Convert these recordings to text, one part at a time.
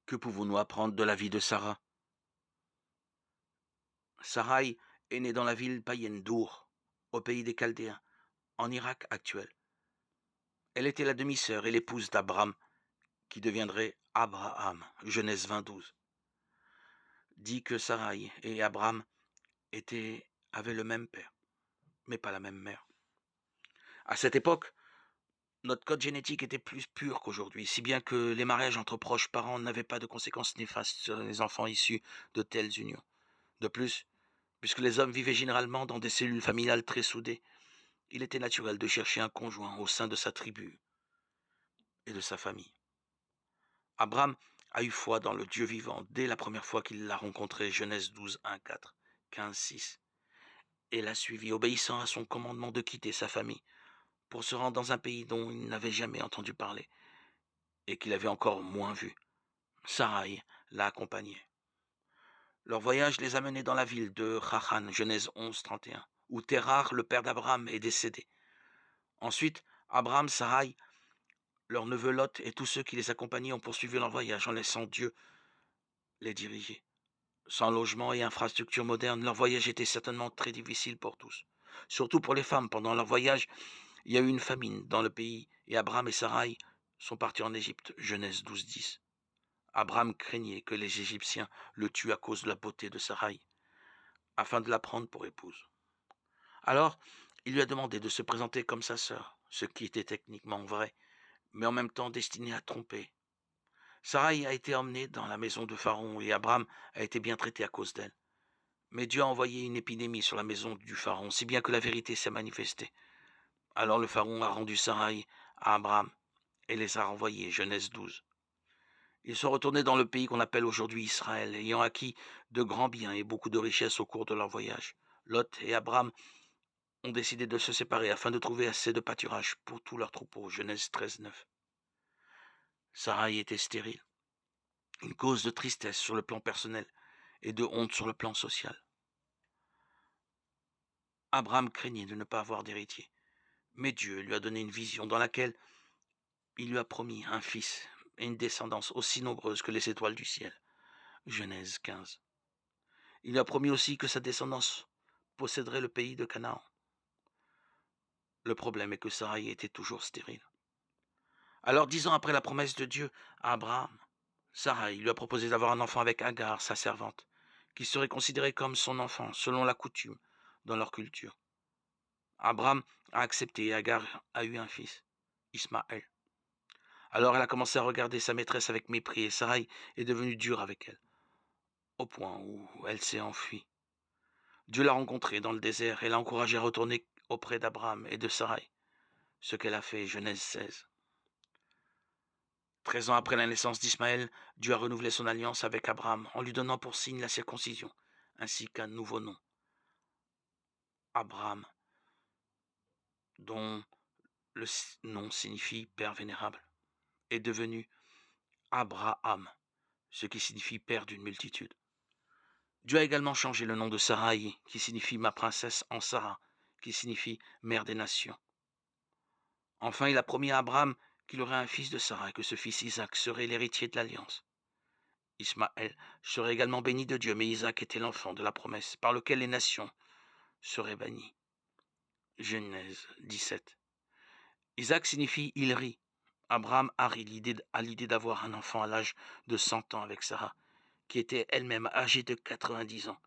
Que pouvons-nous apprendre de la vie de Sarah? Sarai est née dans la ville païenne d'Our, au pays des Chaldéens, en Irak actuel. Elle était la demi-sœur et l'épouse d'Abram, qui deviendrait Abraham, Genèse 20:12. Dit que Sarai et Abram avaient le même père, mais pas la même mère. À cette époque, notre code génétique était plus pur qu'aujourd'hui, si bien que les mariages entre proches parents n'avaient pas de conséquences néfastes sur les enfants issus de telles unions. De plus, puisque les hommes vivaient généralement dans des cellules familiales très soudées, il était naturel de chercher un conjoint au sein de sa tribu et de sa famille. Abraham a eu foi dans le Dieu vivant dès la première fois qu'il l'a rencontré, Genèse 12, 1, 4, 15, 6, et l'a suivi, obéissant à son commandement de quitter sa famille pour se rendre dans un pays dont il n'avait jamais entendu parler et qu'il avait encore moins vu. Sarai l'a accompagné. Leur voyage les a menés dans la ville de Chachan, Genèse 11, 31, où Térar, le père d'Abraham, est décédé. Ensuite, Abraham, Sarai, leur neveu Lot et tous ceux qui les accompagnaient ont poursuivi leur voyage en laissant Dieu les diriger. Sans logement et infrastructures modernes, leur voyage était certainement très difficile pour tous. Surtout pour les femmes. Pendant leur voyage, il y a eu une famine dans le pays et Abraham et Sarai sont partis en Égypte. Genèse 12, 10. Abraham craignait que les Égyptiens le tuent à cause de la beauté de Sarai, afin de la prendre pour épouse. Alors, il lui a demandé de se présenter comme sa sœur, ce qui était techniquement vrai, mais en même temps destiné à tromper. Sarai a été emmenée dans la maison de Pharaon et Abraham a été bien traité à cause d'elle. Mais Dieu a envoyé une épidémie sur la maison du Pharaon, si bien que la vérité s'est manifestée. Alors le Pharaon a rendu Sarai à Abraham et les a renvoyés, Genèse 12. Ils sont retournés dans le pays qu'on appelle aujourd'hui Israël, ayant acquis de grands biens et beaucoup de richesses au cours de leur voyage. Lot et Abraham ont décidé de se séparer afin de trouver assez de pâturage pour tous leurs troupeaux, Genèse 13, 9. Sarai était stérile, une cause de tristesse sur le plan personnel et de honte sur le plan social. Abraham craignait de ne pas avoir d'héritier, mais Dieu lui a donné une vision dans laquelle il lui a promis un fils et une descendance aussi nombreuse que les étoiles du ciel. Genèse 15. Il lui a promis aussi que sa descendance posséderait le pays de Canaan. Le problème est que Sarai était toujours stérile. Alors 10 ans après la promesse de Dieu à Abraham, Sarai lui a proposé d'avoir un enfant avec Agar, sa servante, qui serait considérée comme son enfant selon la coutume dans leur culture. Abraham a accepté et Agar a eu un fils, Ismaël. Alors elle a commencé à regarder sa maîtresse avec mépris et Sarai est devenue dure avec elle, au point où elle s'est enfuie. Dieu l'a rencontrée dans le désert et l'a encouragée à retourner auprès d'Abraham et de Sarai, ce qu'elle a fait, Genèse 16. 13 ans après la naissance d'Ismaël, Dieu a renouvelé son alliance avec Abraham en lui donnant pour signe la circoncision, ainsi qu'un nouveau nom, Abraham, dont le nom signifie Père vénérable, est devenu Abraham, ce qui signifie Père d'une multitude. Dieu a également changé le nom de Sarai, qui signifie ma princesse, en Sarah, qui signifie mère des nations. Enfin, il a promis à Abraham qu'il aurait un fils de Sarah, que ce fils Isaac serait l'héritier de l'alliance. Ismaël serait également béni de Dieu, mais Isaac était l'enfant de la promesse, par lequel les nations seraient bannies. Genèse 17. Isaac signifie il rit. Abraham a l'idée d'avoir un enfant à l'âge de 100 ans avec Sarah, qui était elle-même âgée de 90 ans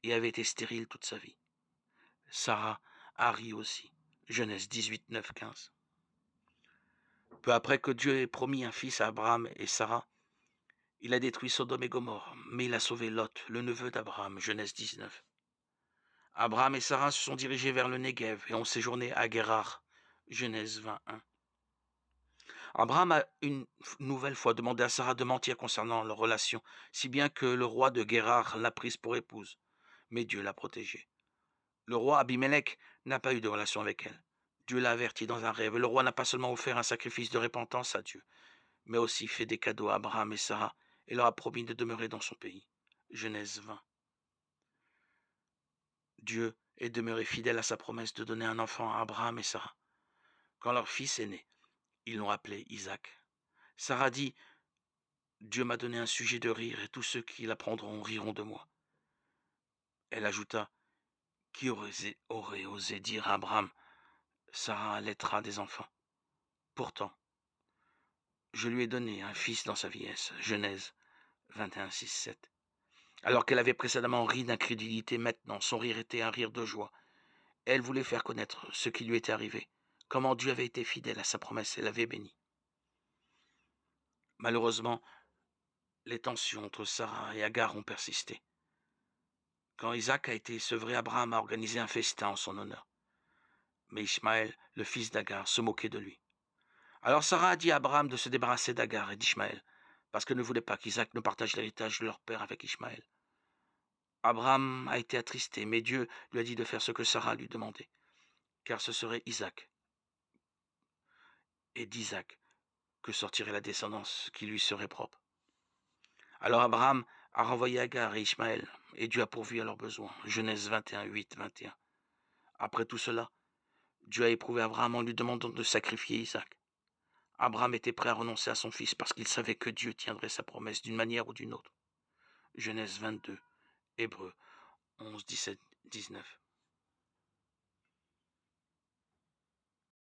et avait été stérile toute sa vie. Sarah a ri aussi. Genèse 18, 9, 15. Peu après que Dieu ait promis un fils à Abraham et Sarah, il a détruit Sodome et Gomorre, mais il a sauvé Lot, le neveu d'Abraham. Genèse 19. Abraham et Sarah se sont dirigés vers le Negev et ont séjourné à Guérar. Genèse 21. Abraham a une nouvelle fois demandé à Sarah de mentir concernant leur relation, si bien que le roi de Guérar l'a prise pour épouse, mais Dieu l'a protégée. Le roi Abimelech n'a pas eu de relation avec elle. Dieu l'a averti dans un rêve. Le roi n'a pas seulement offert un sacrifice de repentance à Dieu, mais aussi fait des cadeaux à Abraham et Sarah et leur a promis de demeurer dans son pays. Genèse 20. Dieu est demeuré fidèle à sa promesse de donner un enfant à Abraham et Sarah. Quand leur fils est né, ils l'ont appelé Isaac. Sarah dit Dieu m'a donné un sujet de rire et tous ceux qui l'apprendront riront de moi. Elle ajouta, qui aurait osé dire à Abraham, Sarah allaitera des enfants. Pourtant, je lui ai donné un fils dans sa vieillesse. Genèse 21, 6, 7. Alors qu'elle avait précédemment ri d'incrédulité, maintenant son rire était un rire de joie. Elle voulait faire connaître ce qui lui était arrivé, comment Dieu avait été fidèle à sa promesse et l'avait béni. Malheureusement, les tensions entre Sarah et Agar ont persisté. Quand Isaac a été sevré, Abraham a organisé un festin en son honneur. Mais Ishmaël, le fils d'Agar, se moquait de lui. Alors Sarah a dit à Abraham de se débarrasser d'Agar et d'Ishmaël, parce qu'elle ne voulait pas qu'Isaac ne partage l'héritage de leur père avec Ishmaël. Abraham a été attristé, mais Dieu lui a dit de faire ce que Sarah lui demandait, car ce serait Isaac, et d'Isaac que sortirait la descendance qui lui serait propre. Alors Abraham a renvoyé Agar et Ishmaël, et Dieu a pourvu à leurs besoins. Genèse 21, 8, 21. Après tout cela, Dieu a éprouvé Abraham en lui demandant de sacrifier Isaac. Abraham était prêt à renoncer à son fils parce qu'il savait que Dieu tiendrait sa promesse d'une manière ou d'une autre. Genèse 22, Hébreux 11, 17, 19.